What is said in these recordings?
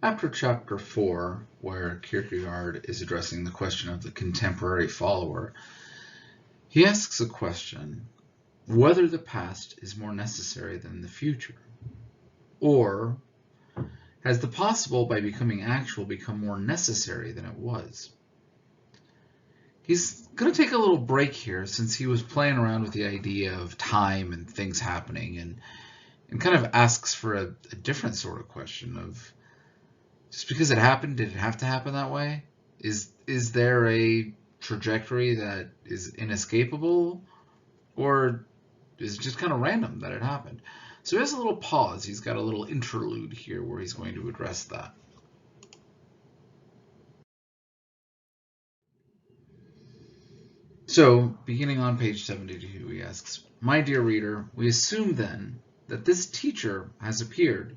After chapter 4, where Kierkegaard is addressing the question of the contemporary follower, he asks a question, whether the past is more necessary than the future, or has the possible by becoming actual become more necessary than it was? He's going to take a little break here since he was playing around with the idea of time and things happening and kind of asks for a different sort of question of, just because it happened, did it have to happen that way? Is there a trajectory that is inescapable, or is it just kind of random that it happened? So he has a little pause. He's got a little interlude here where he's going to address that. So, beginning on page 72, he asks, "My dear reader, we assume then that this teacher has appeared,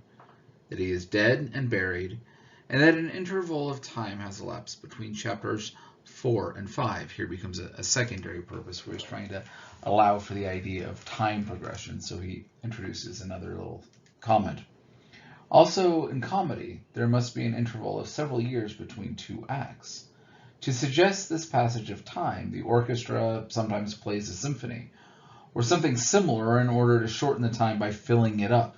that he is dead and buried, and that an interval of time has elapsed between chapters 4 and 5. Here becomes a secondary purpose where he's trying to allow for the idea of time progression, so he introduces another little comment. Also, in comedy, there must be an interval of several years between two acts. To suggest this passage of time, the orchestra sometimes plays a symphony, or something similar in order to shorten the time by filling it up.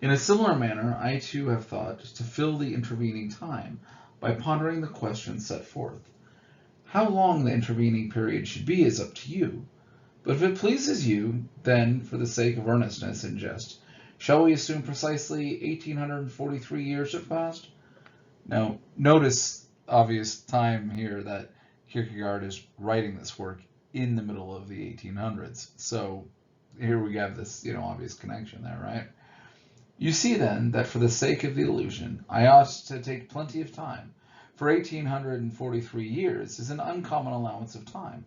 In a similar manner, I too have thought to fill the intervening time by pondering the question set forth. How long the intervening period should be is up to you, but if it pleases you, then, for the sake of earnestness and jest, shall we assume precisely 1843 years have passed? Now, notice obvious time here that Kierkegaard is writing this work in the middle of the 1800s. So here we have this, obvious connection there, right? You see then that for the sake of the illusion, I ought to take plenty of time, for 1843 years is an uncommon allowance of time,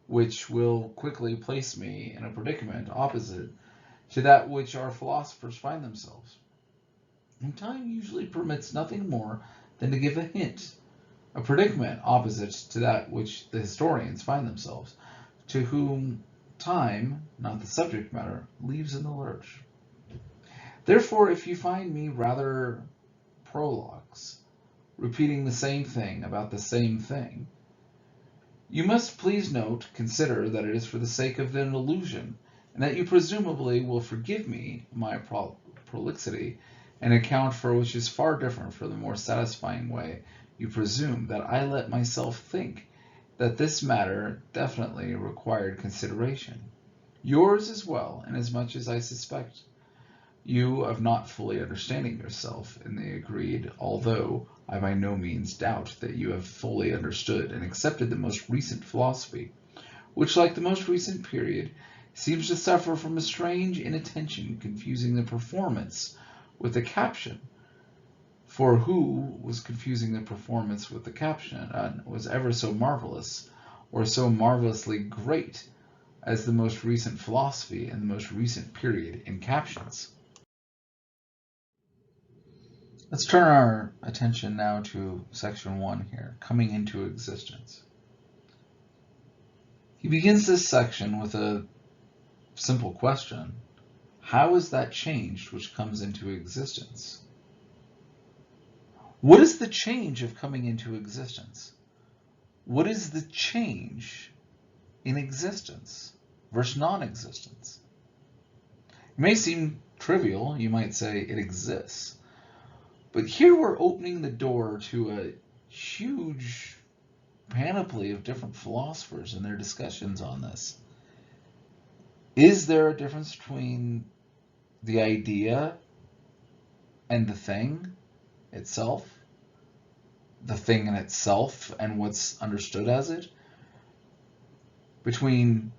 which will quickly place me in a predicament opposite to that which our philosophers find themselves. And time usually permits nothing more than to give a hint, a predicament opposite to that which the historians find themselves, to whom time, not the subject matter, leaves in the lurch. Therefore, if you find me rather prolix, repeating the same thing about the same thing, you must please consider that it is for the sake of an illusion, and that you presumably will forgive me my prolixity, an account for which is far different from the more satisfying way you presume that I let myself think that this matter definitely required consideration. Yours as well, inasmuch as I suspect you of not fully understanding yourself in the agreed, although I by no means doubt that you have fully understood and accepted the most recent philosophy, which, like the most recent period, seems to suffer from a strange inattention confusing the performance with the caption. For who was confusing the performance with the caption was ever so marvelous, or so marvelously great, as the most recent philosophy and the most recent period in captions? Let's turn our attention now to section 1 here, coming into existence. He begins this section with a simple question. How is that changed which comes into existence? What is the change of coming into existence? What is the change in existence versus non-existence? It may seem trivial. You might say it exists. But here we're opening the door to a huge panoply of different philosophers and their discussions on this. Is there a difference between the idea and the thing itself? The thing in itself and what's understood as it? Between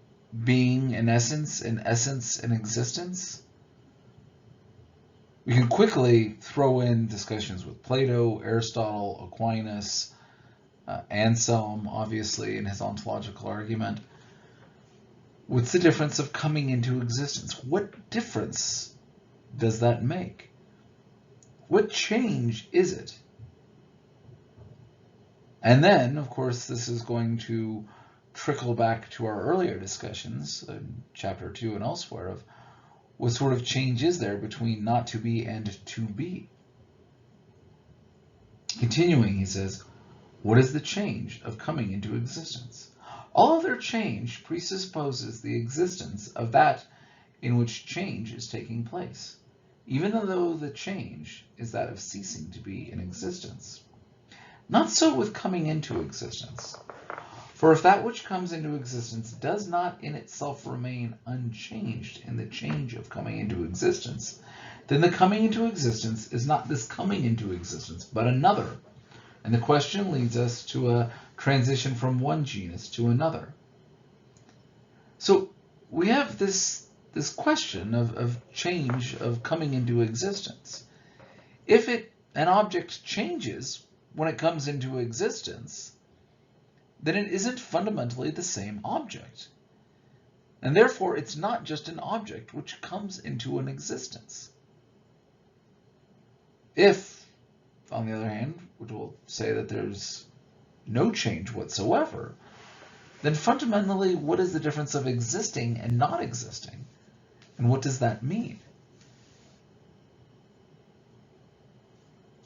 being and essence and existence? We can quickly throw in discussions with Plato, Aristotle, Aquinas, Anselm, obviously, in his ontological argument. What's the difference of coming into existence? What difference does that make? What change is it? And then, of course, this is going to trickle back to our earlier discussions in chapter 2 and elsewhere of what sort of change is there between not to be and to be? Continuing, he says, what is the change of coming into existence? All other change presupposes the existence of that in which change is taking place, even though the change is that of ceasing to be in existence. Not so with coming into existence. For if that which comes into existence does not in itself remain unchanged in the change of coming into existence, then the coming into existence is not this coming into existence, but another. And the question leads us to a transition from one genus to another. So we have this question of change, of coming into existence. If an object changes when it comes into existence, then it isn't fundamentally the same object. And therefore, it's not just an object which comes into an existence. If, on the other hand, which will say that there's no change whatsoever, then fundamentally, what is the difference of existing and not existing? And what does that mean?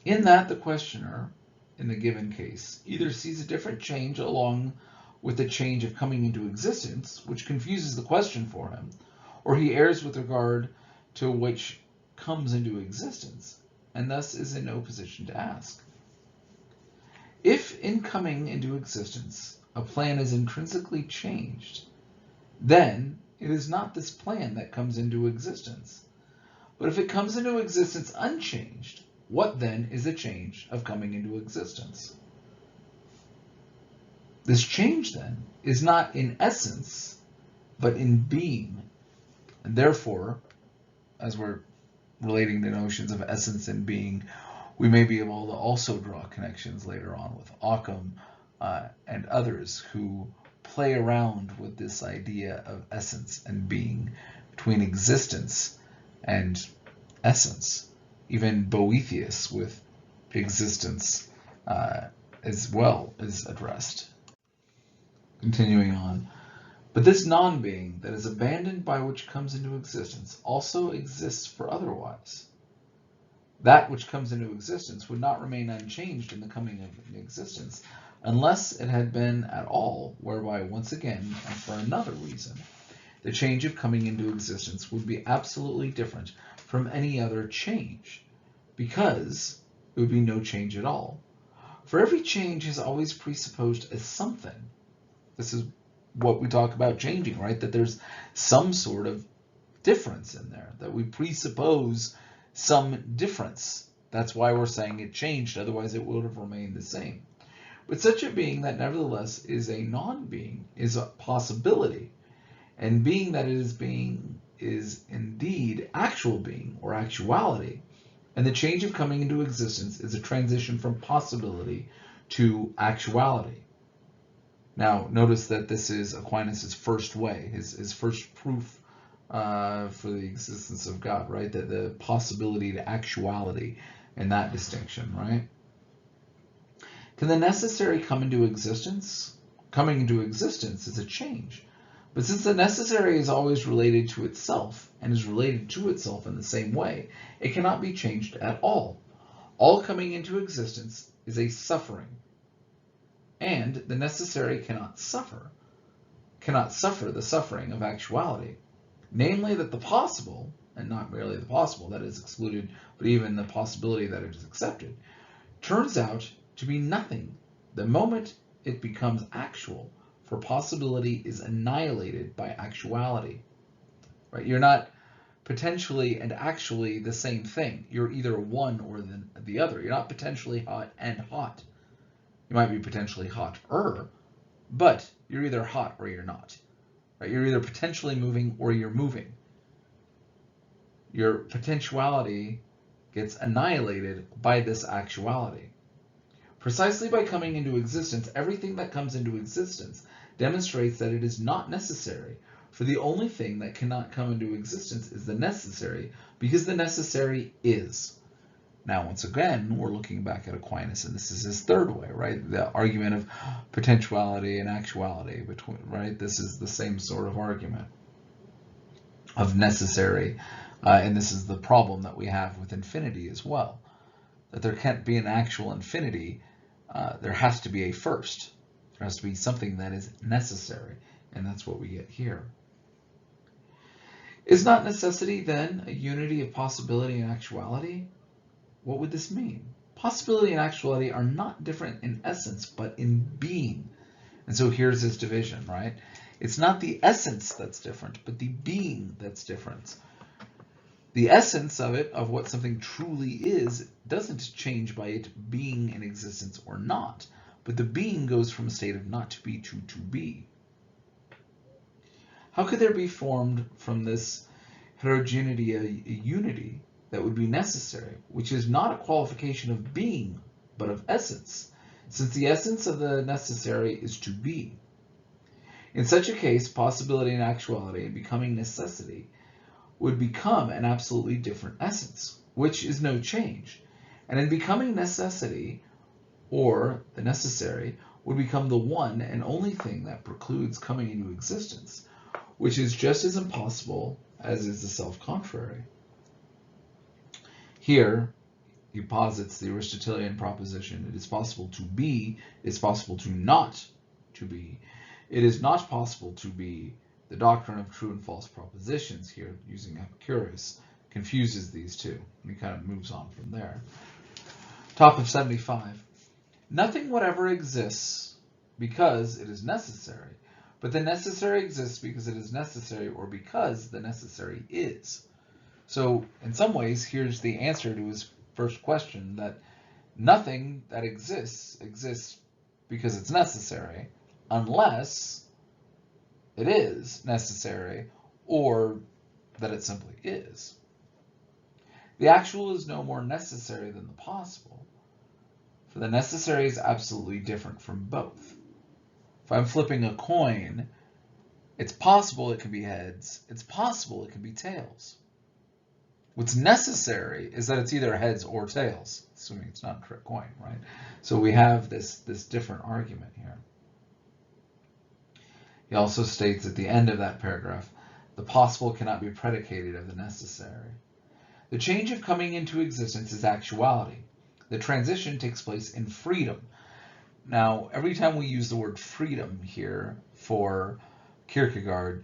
In that, the questioner, in the given case, either sees a different change along with the change of coming into existence, which confuses the question for him, or he errs with regard to which comes into existence, and thus is in no position to ask. If in coming into existence a plan is intrinsically changed, then it is not this plan that comes into existence. But if it comes into existence unchanged, what then is the change of coming into existence? This change then is not in essence, but in being. And therefore, as we're relating the notions of essence and being, we may be able to also draw connections later on with Occam and others who play around with this idea of essence and being, between existence and essence. Even Boethius with existence as well is addressed. Continuing on, but this non-being that is abandoned by which comes into existence also exists for otherwise. That which comes into existence would not remain unchanged in the coming of existence unless it had been at all, whereby once again, and for another reason, the change of coming into existence would be absolutely different from any other change, because it would be no change at all. For every change is always presupposed as something. This is what we talk about changing, right? That there's some sort of difference in there, that we presuppose some difference. That's why we're saying it changed, otherwise it would have remained the same. But such a being that nevertheless is a non-being is a possibility, and being that it is being is indeed actual being or actuality, and the change of coming into existence is a transition from possibility to actuality. Now, notice that this is Aquinas' first way, his first proof for the existence of God, right? That the possibility to actuality and that distinction, right? Can the necessary come into existence? Coming into existence is a change. But since the necessary is always related to itself and is related to itself in the same way, it cannot be changed at all. All coming into existence is a suffering. And the necessary cannot suffer the suffering of actuality. Namely that the possible, and not merely the possible that is excluded, but even the possibility that it is accepted, turns out to be nothing the moment it becomes actual, for possibility is annihilated by actuality. Right? You're not potentially and actually the same thing. You're either one or the other. You're not potentially hot and hot. You might be potentially hotter, but you're either hot or you're not. Right? You're either potentially moving or you're moving. Your potentiality gets annihilated by this actuality. Precisely by coming into existence, everything that comes into existence demonstrates that it is not necessary, for the only thing that cannot come into existence is the necessary, because the necessary is. Now, once again, we're looking back at Aquinas, and this is his third way, right? The argument of potentiality and actuality, right? This is the same sort of argument of necessary, and this is the problem that we have with infinity as well. that there can't be an actual infinity, there has to be a first. There has to be something that is necessary, and that's what we get here. Is not necessity then a unity of possibility and actuality? What would this mean? Possibility and actuality are not different in essence, but in being. And so here's his division, right? It's not the essence that's different, but the being that's different. The essence of it, of what something truly is, doesn't change by it being in existence or not, but the being goes from a state of not to be to be. How could there be formed from this heterogeneity a unity that would be necessary, which is not a qualification of being, but of essence, since the essence of the necessary is to be? In such a case, possibility and actuality and becoming necessity would become an absolutely different essence, which is no change. And in becoming necessity, or the necessary, would become the one and only thing that precludes coming into existence, which is just as impossible as is the self-contrary. Here, he posits the Aristotelian proposition: it is possible to be, it is possible to not to be. It is not possible to be. The doctrine of true and false propositions here, using Epicurus, confuses these two. And he kind of moves on from there. Top of 75. Nothing whatever exists because it is necessary, but the necessary exists because it is necessary or because the necessary is. So in some ways, here's the answer to his first question, that nothing that exists because it's necessary, unless it is necessary or that it simply is. The actual is no more necessary than the possible, for the necessary is absolutely different from both. If I'm flipping a coin, it's possible it can be heads, it's possible it can be tails. What's necessary is that it's either heads or tails, assuming it's not a trick coin, right? So we have this different argument here. He also states at the end of that paragraph, the possible cannot be predicated of the necessary. The change of coming into existence is actuality. The transition takes place in freedom. Now, every time we use the word freedom here for Kierkegaard,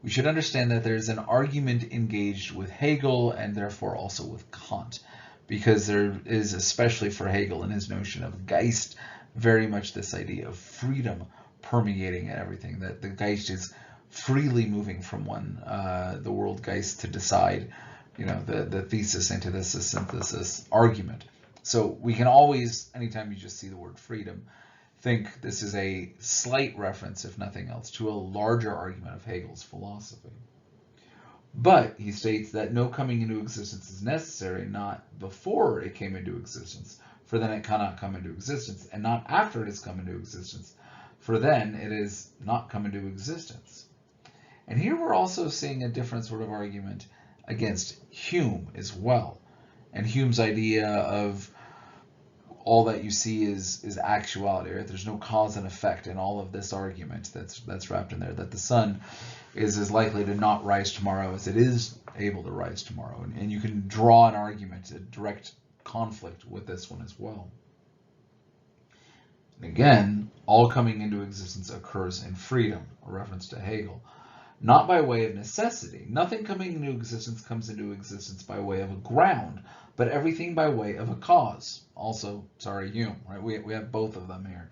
we should understand that there's an argument engaged with Hegel and therefore also with Kant, because there is, especially for Hegel and his notion of Geist, very much this idea of freedom permeating everything, that the Geist is freely moving from the world Geist to decide, the thesis, antithesis, synthesis argument. So we can always, anytime you just see the word freedom, think this is a slight reference, if nothing else, to a larger argument of Hegel's philosophy. But he states that no coming into existence is necessary, not before it came into existence, for then it cannot come into existence, and not after it has come into existence, for then it is not come into existence. And here we're also seeing a different sort of argument against Hume as well. And Hume's idea of all that you see is actuality, right? There's no cause and effect in all of this argument that's wrapped in there, that the sun is as likely to not rise tomorrow as it is able to rise tomorrow. And you can draw an argument, a direct conflict with this one as well. And again, all coming into existence occurs in freedom, a reference to Hegel, not by way of necessity. Nothing coming into existence comes into existence by way of a ground, but everything by way of a cause. Also, Hume, right? We have both of them here.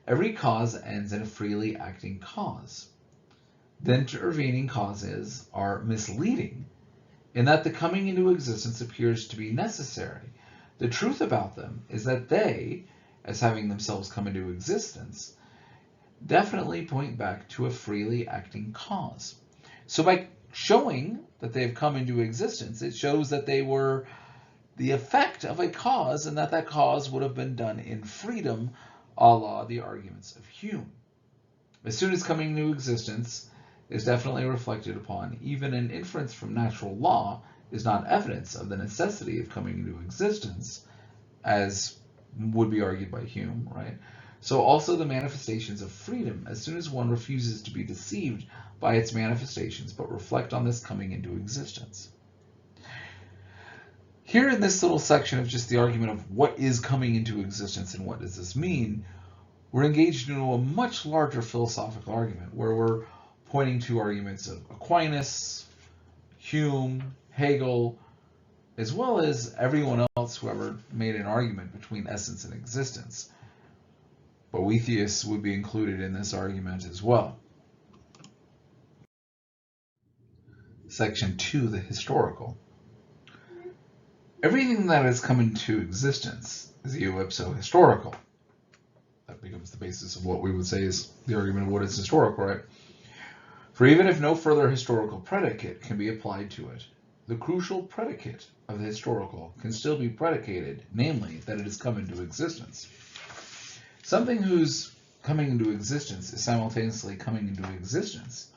Every cause ends in a freely acting cause. The intervening causes are misleading in that the coming into existence appears to be necessary. The truth about them is that they, as having themselves come into existence, definitely point back to a freely acting cause. So by showing that they have come into existence, it shows that they were the effect of a cause, and that cause would have been done in freedom, a la the arguments of Hume. As soon as coming into existence is definitely reflected upon, even an inference from natural law is not evidence of the necessity of coming into existence, as would be argued by Hume, right? So also the manifestations of freedom, as soon as one refuses to be deceived by its manifestations, but reflect on this coming into existence. Here in this little section of just the argument of what is coming into existence and what does this mean, we're engaged into a much larger philosophical argument where we're pointing to arguments of Aquinas, Hume, Hegel, as well as everyone else who ever made an argument between essence and existence. Boethius would be included in this argument as well. Section 2, the historical. Everything that has come into existence is ipso historical. That becomes the basis of what we would say is the argument of what is historical, right? For even if no further historical predicate can be applied to it, the crucial predicate of the historical can still be predicated, namely, that it has come into existence. Something whose coming into existence is simultaneously coming into existence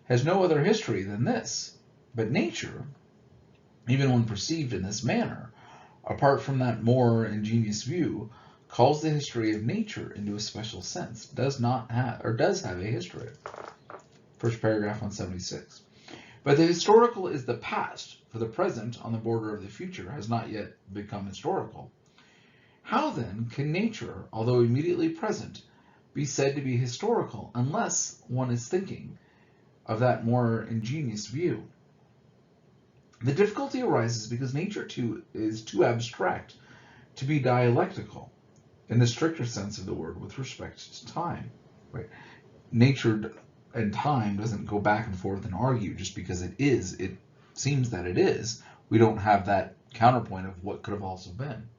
has no other history than this, but nature, even when perceived in this manner, apart from that more ingenious view, calls the history of nature into a special sense, does have a history. First paragraph 176. But the historical is the past, for the present, on the border of the future, has not yet become historical. How then can nature, although immediately present, be said to be historical unless one is thinking of that more ingenious view? The difficulty arises because nature too is too abstract to be dialectical in the stricter sense of the word with respect to time. Right? Nature and time doesn't go back and forth and argue just because it is. It seems that it is. We don't have that counterpoint of what could have also been.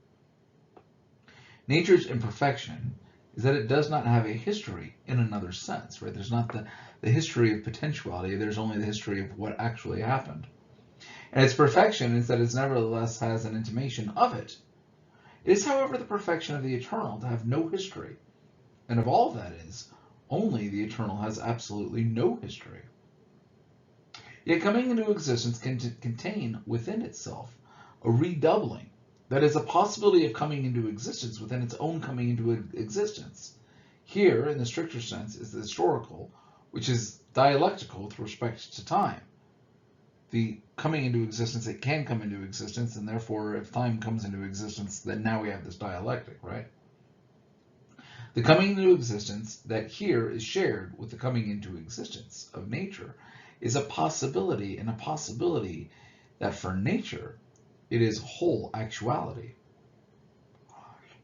Nature's imperfection is that it does not have a history in another sense. Right? There's not the history of potentiality. There's only the history of what actually happened. And its perfection is that it nevertheless has an intimation of it. It is, however, the perfection of the eternal to have no history, and of all that is, only the eternal has absolutely no history. Yet coming into existence can contain within itself a redoubling, that is, a possibility of coming into existence within its own coming into existence. Here, in the stricter sense, is the historical, which is dialectical with respect to time. The coming into existence, it can come into existence, and therefore, if time comes into existence, then now we have this dialectic, right? The coming into existence that here is shared with the coming into existence of nature is a possibility, and a possibility that for nature, it is whole actuality.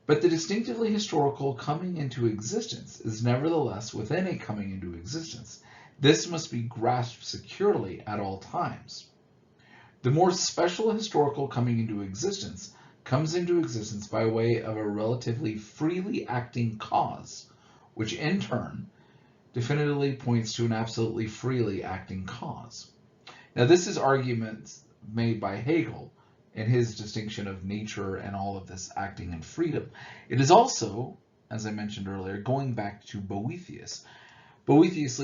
But the distinctively historical coming into existence is nevertheless within a coming into existence. This must be grasped securely at all times. The more special historical coming into existence comes into existence by way of a relatively freely acting cause, which in turn definitively points to an absolutely freely acting cause. Now, this is arguments made by Hegel in his distinction of nature and all of this acting and freedom. It is also, as I mentioned earlier, going back to Boethius. Boethius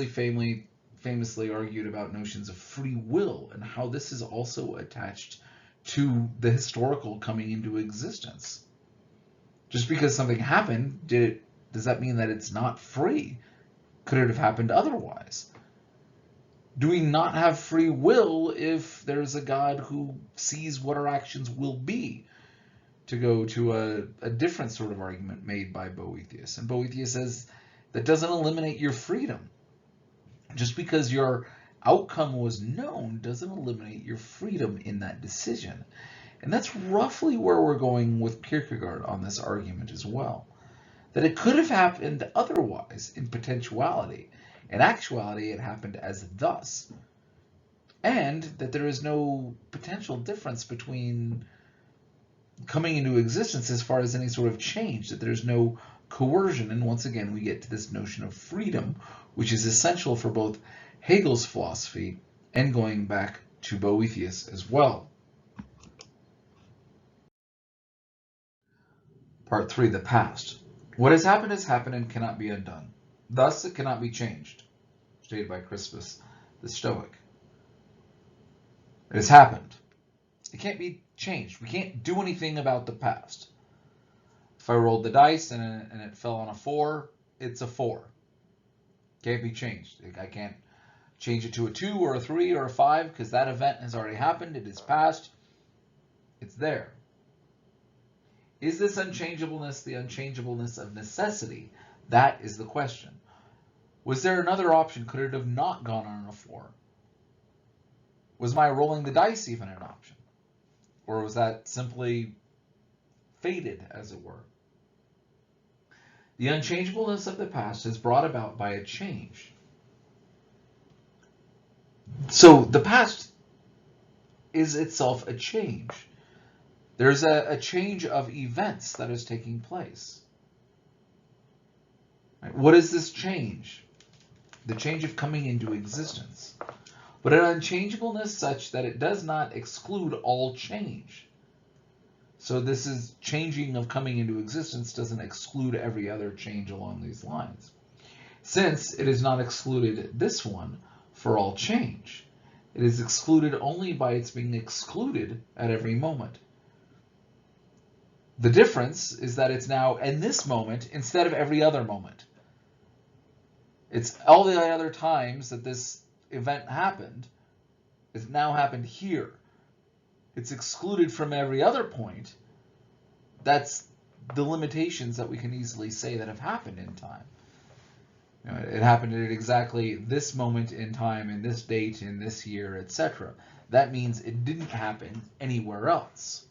famously argued about notions of free will and how this is also attached to the historical coming into existence. Just because something happened, does that mean that it's not free? Could it have happened otherwise? Do we not have free will if there's a God who sees what our actions will be? To go to a different sort of argument made by Boethius. And Boethius says that doesn't eliminate your freedom. Just because your outcome was known doesn't eliminate your freedom in that decision. And that's roughly where we're going with Kierkegaard on this argument as well. That it could have happened otherwise in potentiality. In actuality, it happened as thus. And that there is no potential difference between coming into existence as far as any sort of change, that there's no coercion. And once again, we get to this notion of freedom, which is essential for both Hegel's philosophy and going back to Boethius as well. Part 3, the past. What has happened and cannot be undone. Thus, it cannot be changed, stated by Crispus the Stoic. It has happened. It can't be changed. We can't do anything about the past. If I rolled the dice and it fell on a 4, it's a 4. Can't be changed. I can't change it to a 2 or a 3 or a 5 because that event has already happened. It is past. It's there. Is this unchangeableness the unchangeableness of necessity? That is the question. Was there another option? Could it have not gone on a 4? Was my rolling the dice even an option? Or was that simply fated, as it were? The unchangeableness of the past is brought about by a change. So the past is itself a change. There's a change of events that is taking place. Right? What is this change? The change of coming into existence. But an unchangeableness such that it does not exclude all change. So this is changing of coming into existence doesn't exclude every other change along these lines. Since it is not excluded this one for all change, it is excluded only by its being excluded at every moment. The difference is that it's now in this moment instead of every other moment. It's all the other times that this event happened, it's now happened here. It's excluded from every other point. That's the limitations that we can easily say that have happened in time. You know, it happened at exactly this moment in time, in this date, in this year, etc. That means it didn't happen anywhere else.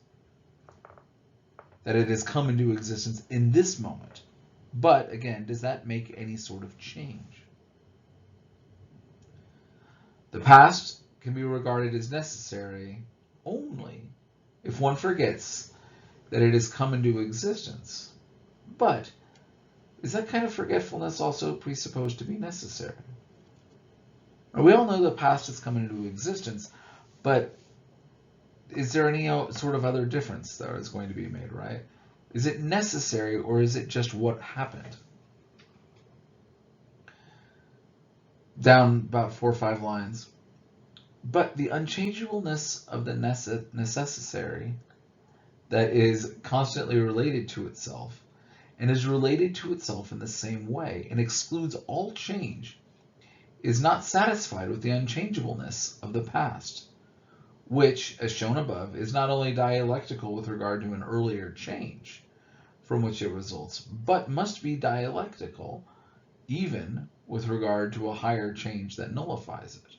That it has come into existence in this moment. But again, does that make any sort of change? The past can be regarded as necessary only if one forgets that it has come into existence. But is that kind of forgetfulness also presupposed to be necessary? We all know the past has come into existence, but is there any sort of other difference that is going to be made, right? Is it necessary, or is it just what happened? Down about 4 or 5 lines. But the unchangeableness of the necessary that is constantly related to itself and is related to itself in the same way and excludes all change is not satisfied with the unchangeableness of the past, which, as shown above, is not only dialectical with regard to an earlier change from which it results, but must be dialectical even with regard to a higher change that nullifies it.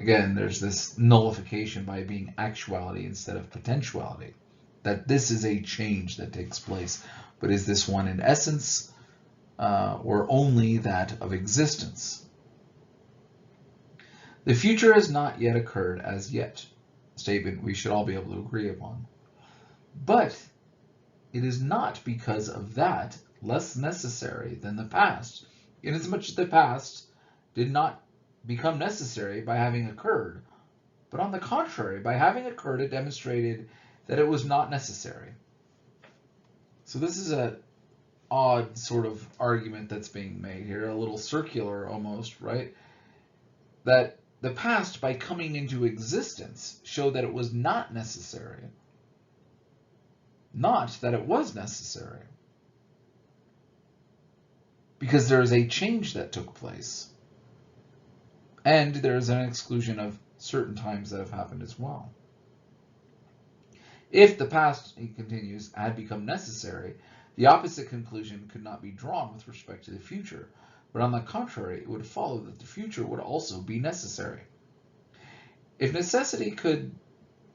Again, there's this nullification by being actuality instead of potentiality, that this is a change that takes place, but is this one in essence or only that of existence? The future has not yet occurred as yet, a statement we should all be able to agree upon. But it is not because of that less necessary than the past, inasmuch as the past did not become necessary by having occurred, but on the contrary, by having occurred, it demonstrated that it was not necessary. So this is an odd sort of argument that's being made here, a little circular almost, right? That the past, by coming into existence, showed that it was not necessary, not that it was necessary, because there is a change that took place, and there is an exclusion of certain times that have happened as well. If the past, he continues, had become necessary, the opposite conclusion could not be drawn with respect to the future, but on the contrary, it would follow that the future would also be necessary. If necessity could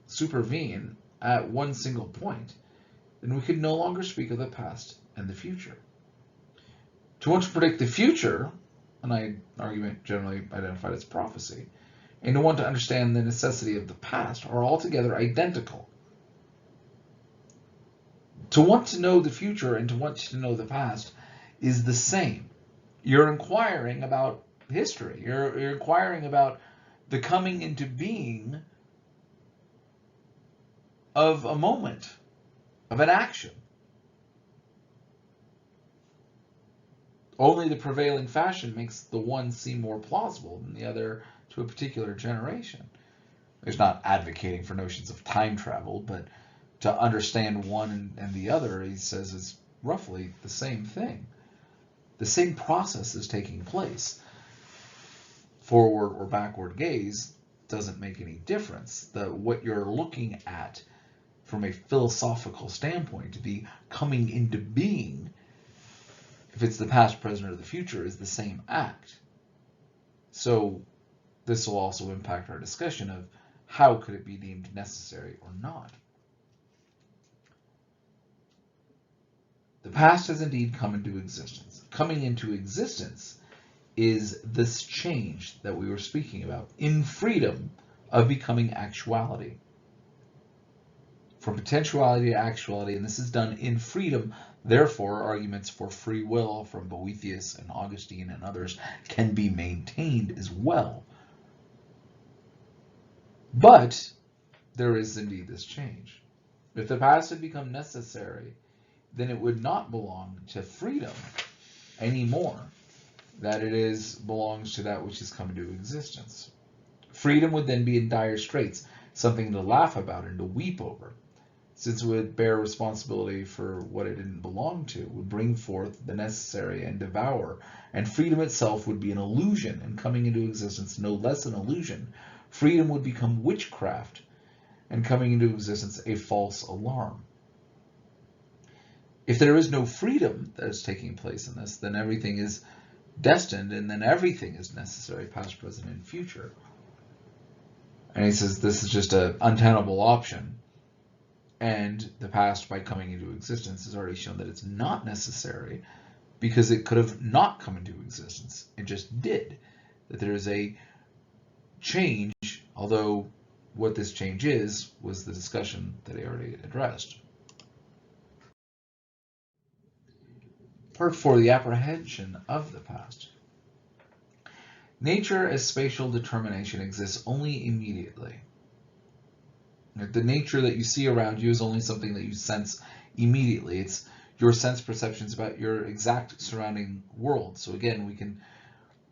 supervene at one single point, then we could no longer speak of the past and the future. To want to predict the future, an argument generally identified as prophecy, and to want to understand the necessity of the past are altogether identical. To want to know the future and to want to know the past is the same. You're inquiring about history. You're inquiring about the coming into being of a moment, of an action. Only the prevailing fashion makes the one seem more plausible than the other to a particular generation. There's not advocating for notions of time travel, but to understand one and the other, he says, is roughly the same thing. The same process is taking place. Forward or backward gaze doesn't make any difference. What you're looking at from a philosophical standpoint, to be coming into being, if it's the past, present, or the future, is the same act. So this will also impact our discussion of how could it be deemed necessary or not. The past has indeed come into existence. Coming into existence is this change that we were speaking about in freedom of becoming actuality. From potentiality to actuality, and this is done in freedom. Therefore, arguments for free will from Boethius and Augustine and others can be maintained as well. But there is indeed this change. If the past had become necessary, then it would not belong to freedom anymore, that it belongs to that which has come into existence. Freedom would then be in dire straits, something to laugh about and to weep over, since it would bear responsibility for what it didn't belong to, would bring forth the necessary and devour, and freedom itself would be an illusion, and coming into existence no less an illusion. Freedom would become witchcraft, and coming into existence a false alarm. If there is no freedom that is taking place in this, then everything is destined, and then everything is necessary, past, present, and future. And he says this is just an untenable option. And the past, by coming into existence, has already shown that it's not necessary, because it could have not come into existence. It just did. That there is a change, although what this change is was the discussion that I already addressed. Part 4, the apprehension of the past. Nature as spatial determination exists only immediately. The nature that you see around you is only something that you sense immediately. It's your sense perceptions about your exact surrounding world. So again, we can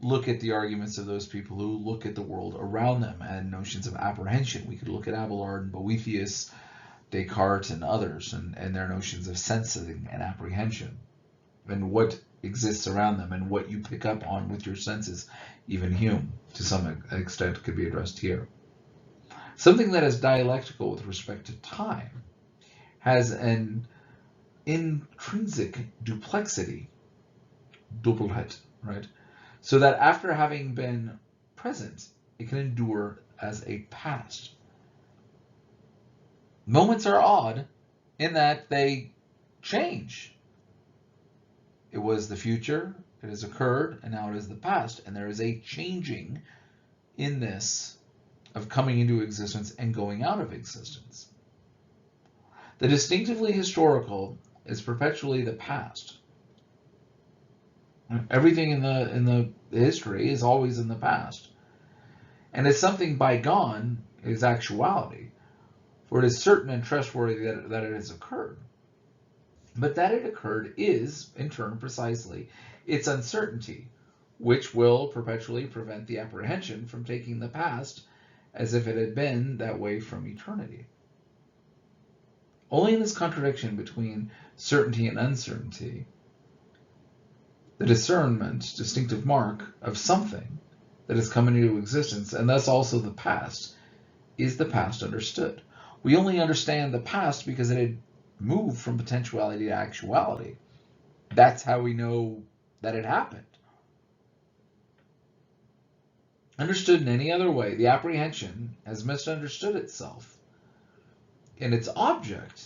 look at the arguments of those people who look at the world around them and notions of apprehension. We could look at Abelard and Boethius, Descartes, and others, and their notions of sensing and apprehension, and what exists around them and what you pick up on with your senses. Even Hume, to some extent, could be addressed here. Something that is dialectical with respect to time has an intrinsic duplexity, Doppelheit, right? So that after having been present, it can endure as a past. Moments are odd in that they change. It was the future, it has occurred, and now it is the past. And there is a changing in this of coming into existence and going out of existence. The distinctively historical is perpetually the past. Everything in the history is always in the past. And it's something bygone is actuality, for it is certain and trustworthy that it has occurred. But that it occurred is, in turn, precisely its uncertainty, which will perpetually prevent the apprehension from taking the past as if it had been that way from eternity. Only in this contradiction between certainty and uncertainty, the discernment, distinctive mark of something that has come into existence, and thus also the past, is the past understood. We only understand the past because it had moved from potentiality to actuality. That's how we know that it happened. Understood in any other way, the apprehension has misunderstood itself in its object,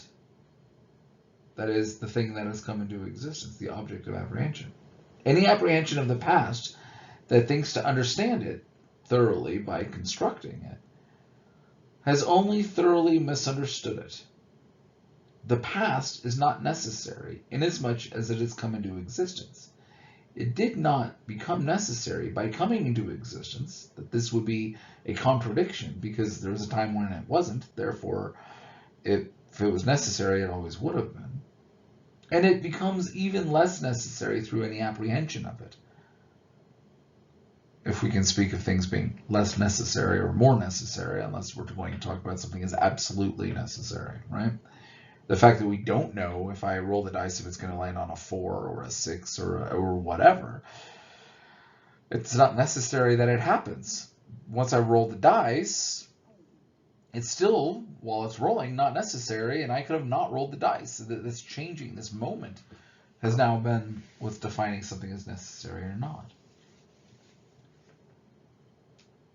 that is, the thing that has come into existence, the object of apprehension. Any apprehension of the past that thinks to understand it thoroughly by constructing it has only thoroughly misunderstood it. The past is not necessary inasmuch as it has come into existence. It did not become necessary by coming into existence, that this would be a contradiction, because there was a time when it wasn't, therefore, if it was necessary, it always would have been. And it becomes even less necessary through any apprehension of it. If we can speak of things being less necessary or more necessary, unless we're going to talk about something as absolutely necessary, right? The fact that we don't know if I roll the dice if it's going to land on a 4 or a 6 or whatever, it's not necessary that it happens. Once I roll the dice it's still, while it's rolling, not necessary, and I could have not rolled the dice. This changing, this moment, has now been what's defining something as necessary or not.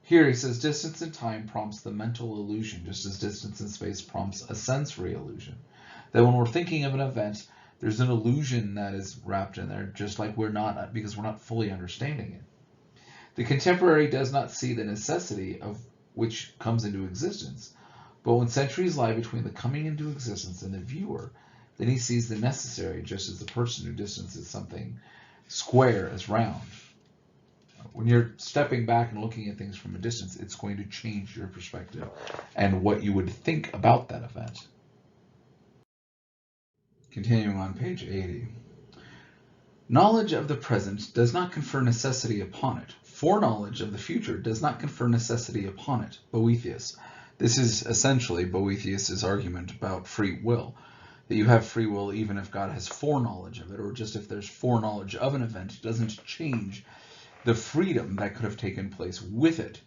Here he says distance in time prompts the mental illusion, just as distance in space prompts a sensory illusion. That when we're thinking of an event, there's an illusion that is wrapped in there, just like we're not, because we're not fully understanding it. The contemporary does not see the necessity of which comes into existence, but when centuries lie between the coming into existence and the viewer, then he sees the necessary, just as the person who distances something square as round. When you're stepping back and looking at things from a distance, it's going to change your perspective and what you would think about that event. Continuing on page 80. Knowledge of the present does not confer necessity upon it. Foreknowledge of the future does not confer necessity upon it. Boethius. This is essentially Boethius' argument about free will. That you have free will even if God has foreknowledge of it, or just if there's foreknowledge of an event, it doesn't change the freedom that could have taken place with it,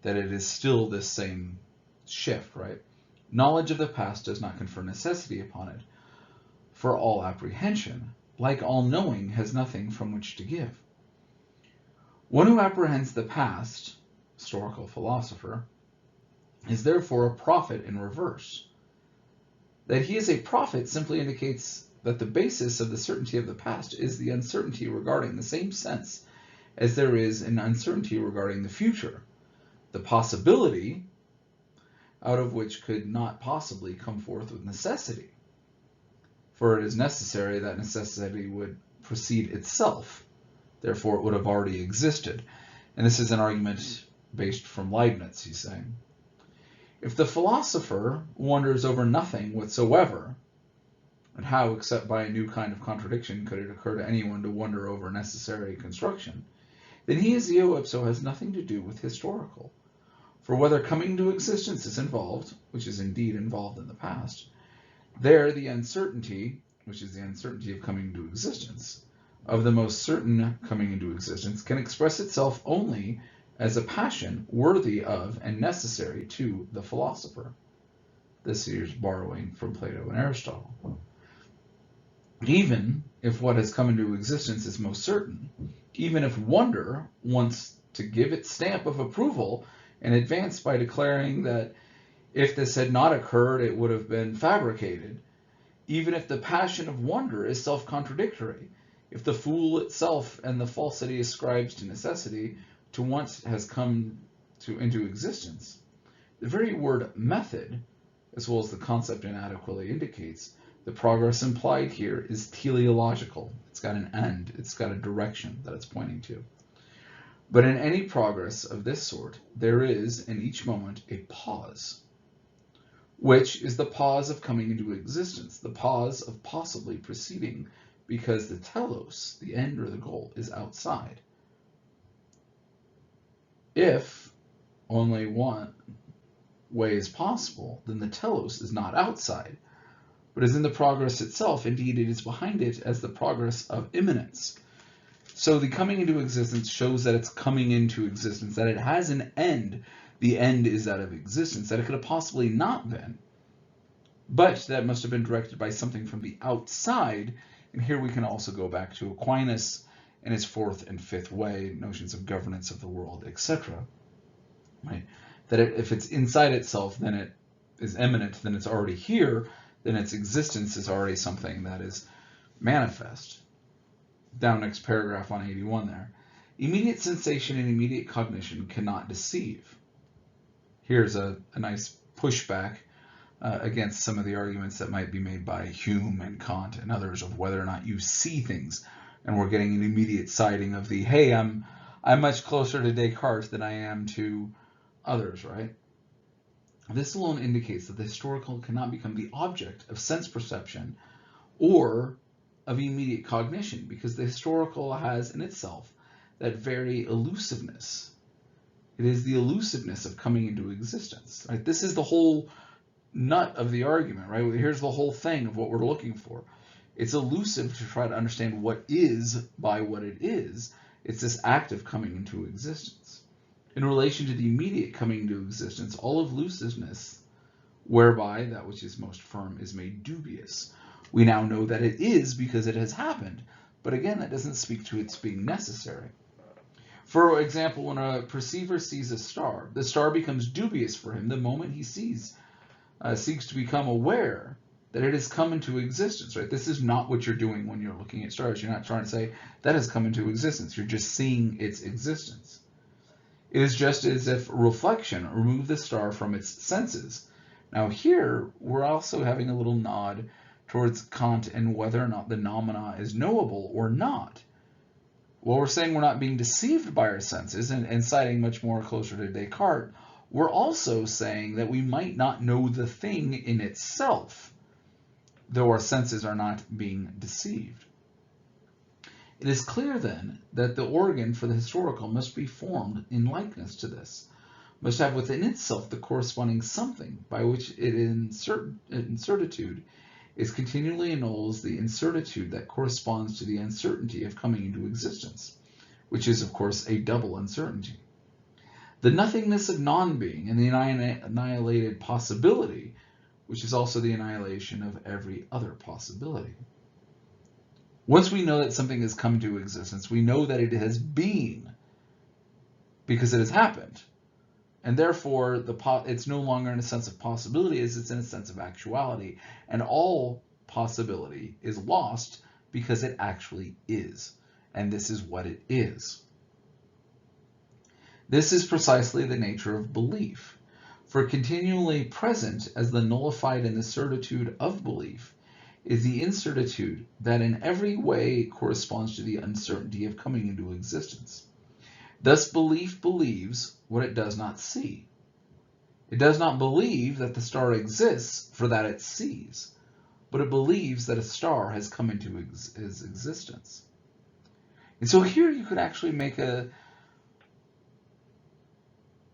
that it is still this same shift, right? Knowledge of the past does not confer necessity upon it, for all apprehension, like all knowing, has nothing from which to give. One who apprehends the past, historical philosopher, is therefore a prophet in reverse. That he is a prophet simply indicates that the basis of the certainty of the past is the uncertainty regarding the same sense as there is an uncertainty regarding the future, the possibility out of which could not possibly come forth with necessity. For it is necessary that necessity would precede itself, therefore it would have already existed. And this is an argument based from Leibniz, he's saying. If the philosopher wonders over nothing whatsoever, and how, except by a new kind of contradiction, could it occur to anyone to wonder over necessary construction, then he as eo ipso has nothing to do with historical. For whether coming to existence is involved, which is indeed involved in the past, there the uncertainty, which is the uncertainty of coming into existence, of the most certain coming into existence, can express itself only as a passion worthy of and necessary to the philosopher. This here is borrowing from Plato and Aristotle. Even if what has come into existence is most certain, even if wonder wants to give its stamp of approval and advance by declaring that if this had not occurred, it would have been fabricated, even if the passion of wonder is self-contradictory, if the fool itself and the falsity ascribes to necessity to what has come into existence, the very word method, as well as the concept inadequately indicates, the progress implied here is teleological. It's got an end. It's got a direction that it's pointing to. But in any progress of this sort, there is, in each moment, a pause, which is the pause of coming into existence, the pause of possibly proceeding, because the telos, the end or the goal, is outside. If only one way is possible, then the telos is not outside, but is in the progress itself. Indeed, it is behind it as the progress of immanence. So the coming into existence shows that it's coming into existence, that it has an end. The end is that of existence, that it could have possibly not been, but that must have been directed by something from the outside. And here we can also go back to Aquinas and his fourth and fifth way, notions of governance of the world, etc. Right? That if it's inside itself, then it is immanent, then it's already here, then its existence is already something that is manifest. Down next paragraph on 81 there. Immediate sensation and immediate cognition cannot deceive. Here's a nice pushback against some of the arguments that might be made by Hume and Kant and others of whether or not you see things. And we're getting an immediate sighting of the, hey, I'm much closer to Descartes than I am to others, right? This alone indicates that the historical cannot become the object of sense perception or of immediate cognition, because the historical has in itself that very elusiveness. It is the elusiveness of coming into existence. Right? This is the whole nut of the argument, right? Here's the whole thing of what we're looking for. It's elusive to try to understand what is by what it is. It's this act of coming into existence. In relation to the immediate coming into existence, all elusiveness whereby that which is most firm is made dubious. We now know that it is because it has happened, but again, that doesn't speak to its being necessary. For example, when a perceiver sees a star, the star becomes dubious for him the moment he seeks to become aware that it has come into existence, right? This is not what you're doing when you're looking at stars. You're not trying to say that has come into existence. You're just seeing its existence. It is just as if reflection removed the star from its senses. Now here, we're also having a little nod towards Kant and whether or not the nomina is knowable or not. While we're saying we're not being deceived by our senses and citing much more closer to Descartes, we're also saying that we might not know the thing in itself, though our senses are not being deceived. It is clear then that the organ for the historical must be formed in likeness to this, must have within itself the corresponding something by which it incertitude is continually annuls the incertitude that corresponds to the uncertainty of coming into existence, which is of course a double uncertainty. The nothingness of non-being and the annihilated possibility, which is also the annihilation of every other possibility. Once we know that something has come into existence, we know that it has been because it has happened. And therefore, it's no longer in a sense of possibility, it's in a sense of actuality. And all possibility is lost because it actually is. And this is what it is. This is precisely the nature of belief. For continually present as the nullified in the certitude of belief is the incertitude that in every way corresponds to the uncertainty of coming into existence. Thus belief believes what it does not see. It does not believe that the star exists for that it sees, but it believes that a star has come into its existence. And so here you could actually make an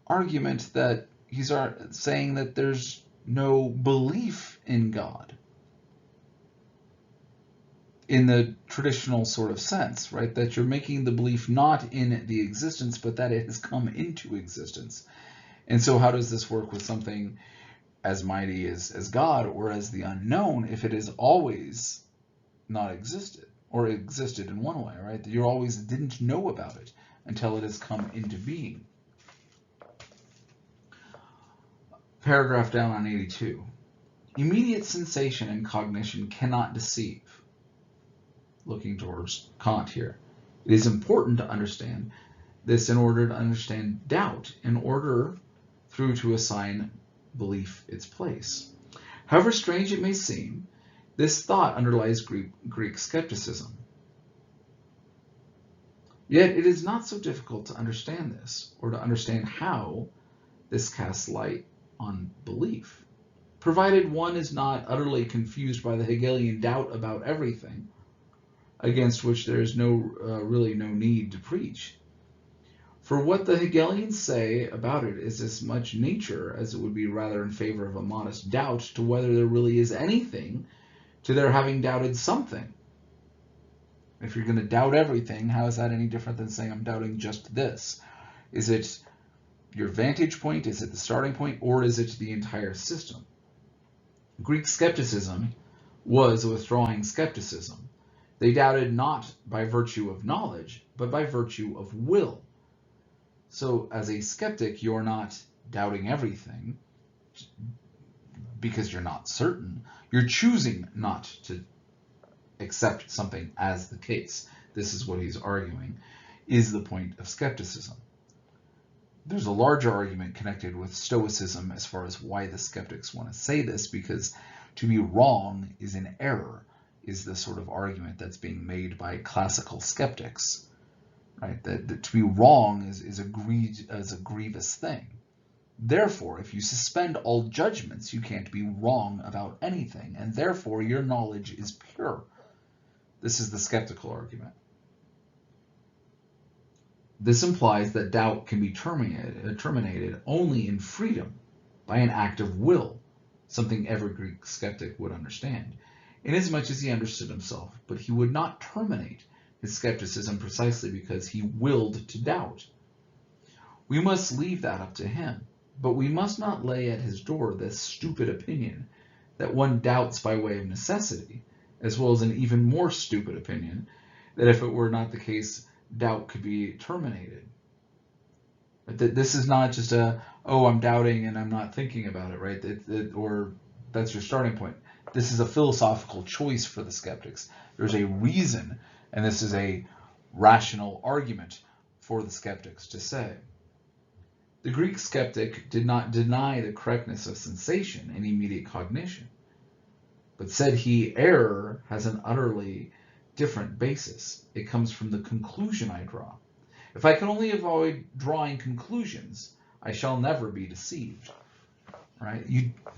argument that he's saying that there's no belief in God in the traditional sort of sense, right? That you're making the belief not in the existence, but that it has come into existence. And so how does this work with something as mighty as God or as the unknown if it has always not existed or existed in one way, right? That you always didn't know about it until it has come into being. Paragraph down on 82. Immediate sensation and cognition cannot deceive. Looking towards Kant here. It is important to understand this in order to understand doubt, in order through to assign belief its place. However strange it may seem, this thought underlies Greek skepticism. Yet it is not so difficult to understand this, or to understand how this casts light on belief, provided one is not utterly confused by the Hegelian doubt about everything, against which there is really no need to preach. For what the Hegelians say about it is as much nature as it would be rather in favor of a modest doubt to whether there really is anything to their having doubted something. If you're going to doubt everything, how is that any different than saying I'm doubting just this? Is it your vantage point? Is it the starting point? Or is it the entire system? Greek skepticism was a withdrawing skepticism. They doubted not by virtue of knowledge, but by virtue of will. So as a skeptic, you're not doubting everything because you're not certain. You're choosing not to accept something as the case. This is what he's arguing is the point of skepticism. There's a larger argument connected with Stoicism as far as why the skeptics want to say this, because to be wrong is an error, is the sort of argument that's being made by classical skeptics, right? That to be wrong is a grievous thing. Therefore, if you suspend all judgments, you can't be wrong about anything, and therefore your knowledge is pure. This is the skeptical argument. This implies that doubt can be terminated only in freedom by an act of will, something every Greek skeptic would understand, inasmuch as he understood himself, but he would not terminate his skepticism precisely because he willed to doubt. We must leave that up to him. But we must not lay at his door this stupid opinion that one doubts by way of necessity, as well as an even more stupid opinion that if it were not the case, doubt could be terminated. That this is not just oh, I'm doubting and I'm not thinking about it, right? Or that's your starting point. This is a philosophical choice for the skeptics. There's a reason, and this is a rational argument for the skeptics to say. The Greek skeptic did not deny the correctness of sensation and immediate cognition, but said error has an utterly different basis. It comes from the conclusion I draw. If I can only avoid drawing conclusions, I shall never be deceived. Right?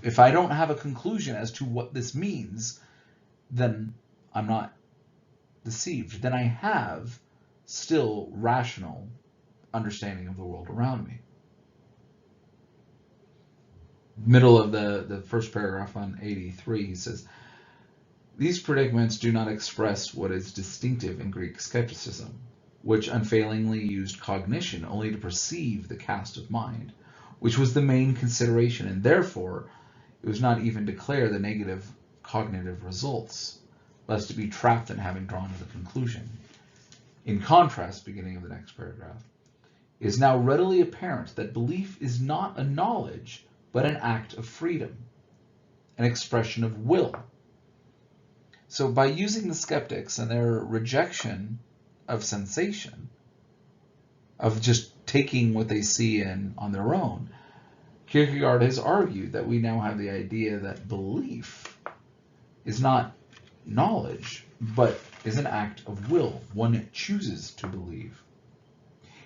If I don't have a conclusion as to what this means, then I'm not deceived. Then I have still rational understanding of the world around me. Middle of the first paragraph on 83, he says, these predicaments do not express what is distinctive in Greek skepticism, which unfailingly used cognition only to perceive the cast of mind, which was the main consideration, and therefore it was not even declare the negative cognitive results, lest it be trapped in having drawn to the conclusion. In contrast, beginning of the next paragraph, it is now readily apparent that belief is not a knowledge, but an act of freedom, an expression of will. So by using the skeptics and their rejection of sensation, of just taking what they see in on their own, Kierkegaard has argued that we now have the idea that belief is not knowledge, but is an act of will. One chooses to believe.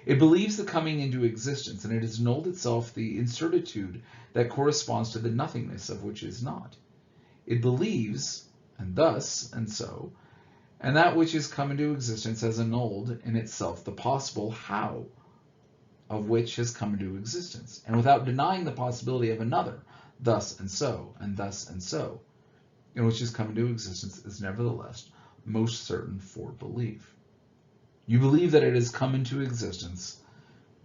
It believes the coming into existence, and it has annulled itself the incertitude that corresponds to the nothingness of which is not. It believes, and thus, and so, and that which is come into existence has annulled in itself the possible how of which has come into existence, and without denying the possibility of another, thus and so, and thus and so, in which has come into existence is nevertheless most certain for belief. You believe that it has come into existence,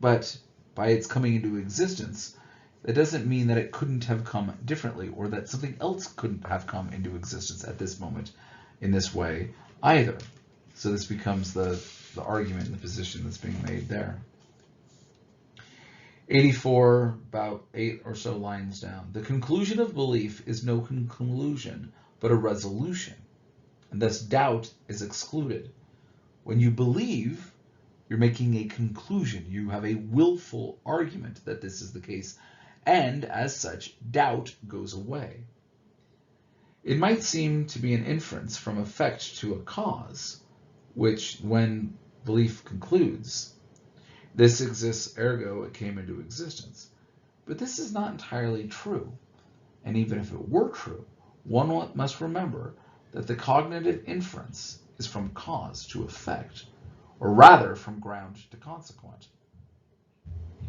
but by its coming into existence, that doesn't mean that it couldn't have come differently, or that something else couldn't have come into existence at this moment in this way either. So this becomes the argument and the position that's being made there. 84, about 8 or so lines down. The conclusion of belief is no conclusion, but a resolution, and thus doubt is excluded. When you believe, you're making a conclusion. You have a willful argument that this is the case, and as such, doubt goes away. It might seem to be an inference from effect to a cause, which, when belief concludes, this exists, ergo it came into existence. But this is not entirely true, and even if it were true, one must remember that the cognitive inference is from cause to effect, or rather from ground to consequent.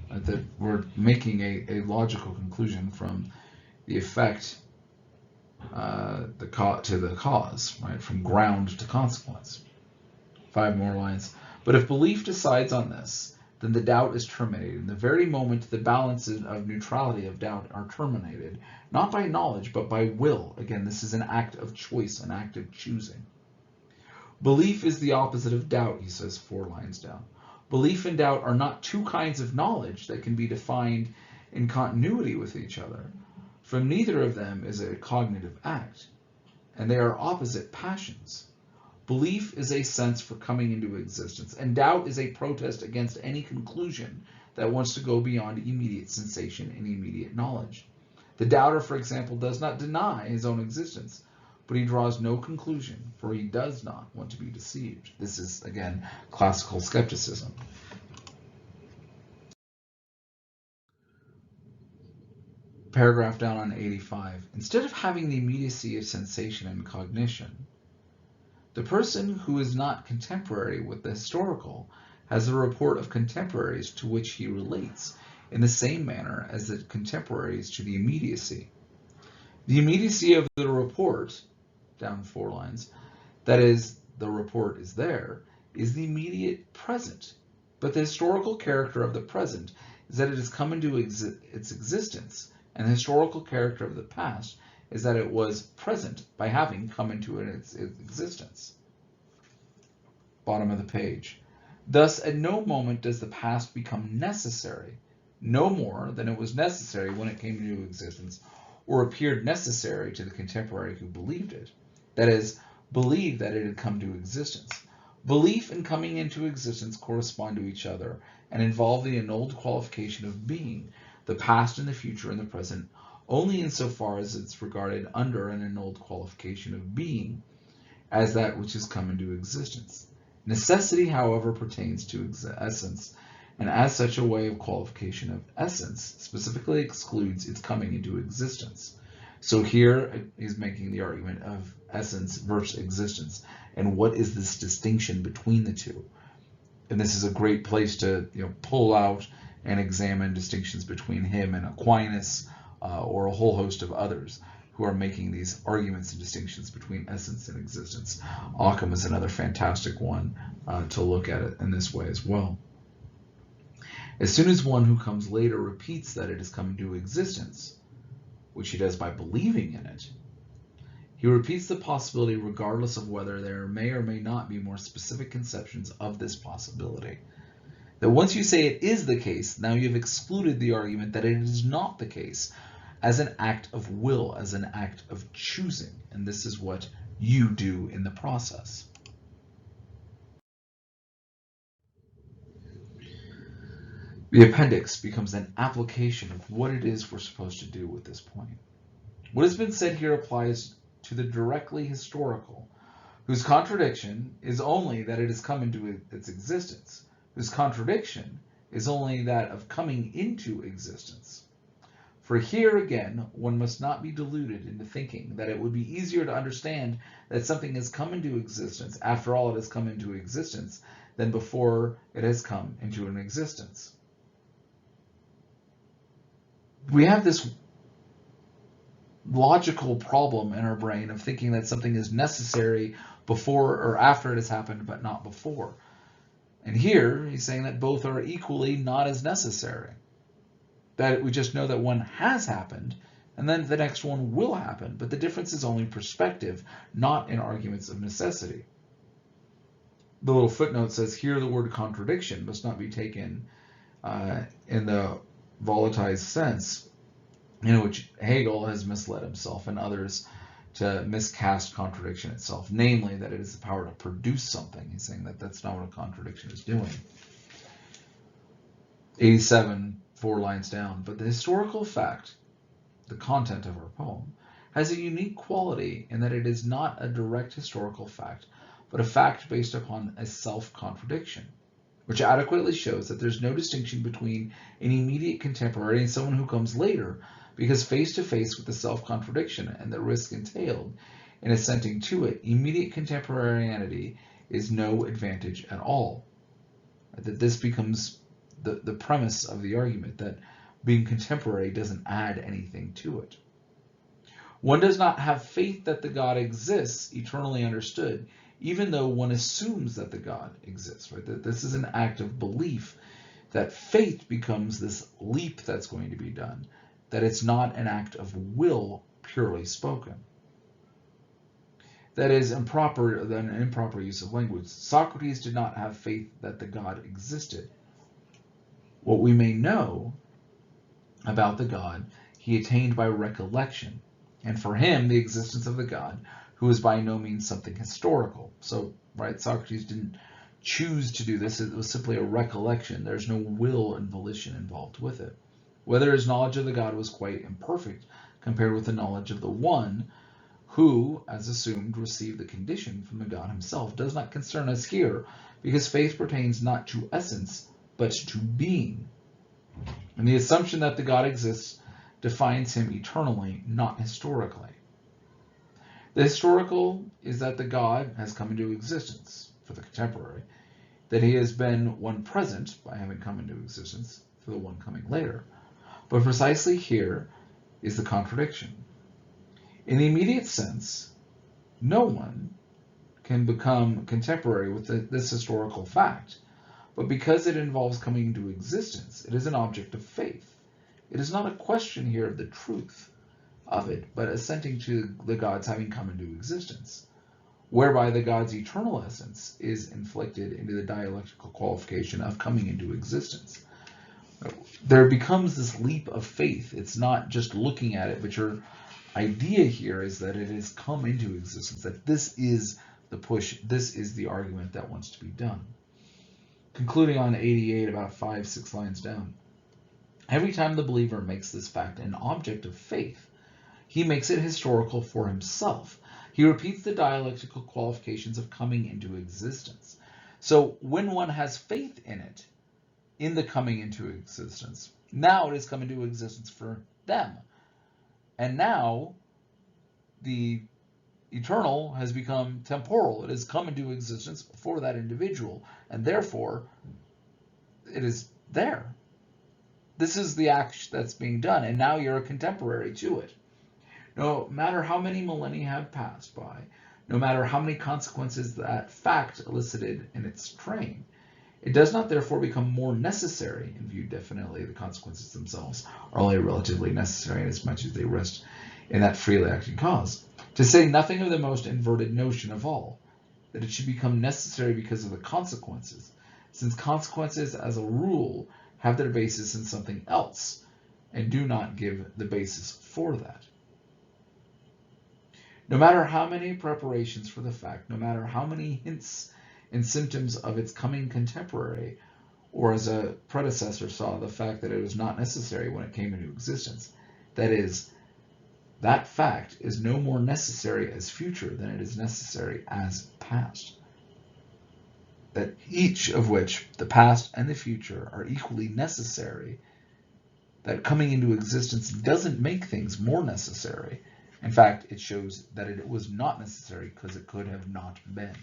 That we're making a logical conclusion from the effect to the cause, right? From ground to consequence. 5 more lines. But if belief decides on this, then the doubt is terminated. In the very moment the balances of neutrality of doubt are terminated, not by knowledge, but by will. Again, this is an act of choice, an act of choosing. Belief is the opposite of doubt, he says 4 lines down. Belief and doubt are not two kinds of knowledge that can be defined in continuity with each other. From neither of them is a cognitive act, and they are opposite passions. Belief is a sense for coming into existence, and doubt is a protest against any conclusion that wants to go beyond immediate sensation and immediate knowledge. The doubter, for example, does not deny his own existence, but he draws no conclusion, for he does not want to be deceived. This is, again, classical skepticism. Paragraph down on 85. Instead of having the immediacy of sensation and cognition, the person who is not contemporary with the historical has a report of contemporaries to which he relates in the same manner as the contemporaries to the immediacy. The immediacy of the report, down 4 lines, that is, the report is there, is the immediate present, but the historical character of the present is that it has come into its existence, and the historical character of the past is that it was present by having come into its existence. Bottom of the page. Thus, at no moment does the past become necessary, no more than it was necessary when it came into existence, or appeared necessary to the contemporary who believed it. That is, believed that it had come to existence. Belief and coming into existence correspond to each other and involve the annulled qualification of being, the past and the future and the present, only insofar as it's regarded under an annulled qualification of being as that which has come into existence. Necessity, however, pertains to essence, and as such a way of qualification of essence specifically excludes its coming into existence. So here he's making the argument of essence versus existence, and what is this distinction between the two? And this is a great place to pull out and examine distinctions between him and Aquinas, or a whole host of others who are making these arguments and distinctions between essence and existence. Occam is another fantastic one to look at it in this way as well. As soon as one who comes later repeats that it has come into existence, which he does by believing in it, he repeats the possibility regardless of whether there may or may not be more specific conceptions of this possibility. That once you say it is the case, now you have excluded the argument that it is not the case as an act of will, as an act of choosing. And this is what you do in the process. The appendix becomes an application of what it is we're supposed to do with this point. What has been said here applies to the directly historical, whose contradiction is only that it has come into its existence, whose contradiction is only that of coming into existence. For here again, one must not be deluded into thinking that it would be easier to understand that something has come into existence after all it has come into existence than before it has come into an existence. We have this logical problem in our brain of thinking that something is necessary before or after it has happened, but not before. And here he's saying that both are equally not as necessary. That we just know that one has happened and then the next one will happen, but the difference is only perspective, not in arguments of necessity. The little footnote says here the word contradiction must not be taken in the volatile sense in which Hegel has misled himself and others to miscast contradiction itself, namely that it is the power to produce something. He's saying that that's not what a contradiction is doing. 87, 4 lines down. But the historical fact, the content of our poem, has a unique quality in that it is not a direct historical fact, but a fact based upon a self-contradiction, which adequately shows that there's no distinction between an immediate contemporary and someone who comes later, because face to face with the self-contradiction and the risk entailed in assenting to it, immediate contemporaneity is no advantage at all. That this becomes the premise of the argument, that being contemporary doesn't add anything to it. One does not have faith that the God exists, eternally understood, even though one assumes that the God exists. Right? That this is an act of belief, that faith becomes this leap that's going to be done, that it's not an act of will purely spoken. That is improper use of language. Socrates did not have faith that the God existed. What we may know about the God, he attained by recollection. And for him, the existence of the God, who is by no means something historical. So, right, Socrates didn't choose to do this. It was simply a recollection. There's no will and volition involved with it. Whether his knowledge of the God was quite imperfect compared with the knowledge of the one who, as assumed, received the condition from the God himself, does not concern us here, because faith pertains not to essence, but to being. And the assumption that the God exists defines him eternally, not historically. The historical is that the God has come into existence for the contemporary, that he has been one present by having come into existence for the one coming later. But precisely here is the contradiction. In the immediate sense, no one can become contemporary with this historical fact. but because it involves coming into existence, it is an object of faith. It is not a question here of the truth of it, but assenting to the gods having come into existence, whereby the god's eternal essence is inflicted into the dialectical qualification of coming into existence. There becomes this leap of faith. It's not just looking at it, but your idea here is that it has come into existence, that this is the push, this is the argument that wants to be done. Concluding on 88, about 5-6 lines down. Every time the believer makes this fact an object of faith, he makes it historical for himself. He repeats the dialectical qualifications of coming into existence. So when one has faith in it, in the coming into existence, now it has come into existence for them. And now the eternal has become temporal. It has come into existence for that individual, and therefore it is there. This is the act that's being done, and now you're a contemporary to it. No matter how many millennia have passed by, no matter how many consequences that fact elicited in its train, it does not therefore become more necessary, and viewed definitely the consequences themselves are only relatively necessary inasmuch as they rest in that freely acting cause, to say nothing of the most inverted notion of all, that it should become necessary because of the consequences, since consequences as a rule have their basis in something else, and do not give the basis for that. No matter how many preparations for the fact, no matter how many hints and symptoms of its coming contemporary, or as a predecessor saw, the fact that it was not necessary when it came into existence, that is, that fact is no more necessary as future than it is necessary as past. That each of which, the past and the future, are equally necessary, that coming into existence doesn't make things more necessary. In fact, it shows that it was not necessary because it could have not been.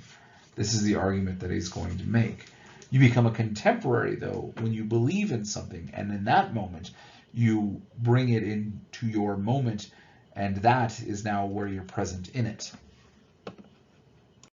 This is the argument that he's going to make. You become a contemporary, though, when you believe in something, and in that moment, you bring it into your moment, and that is now where you're present in it.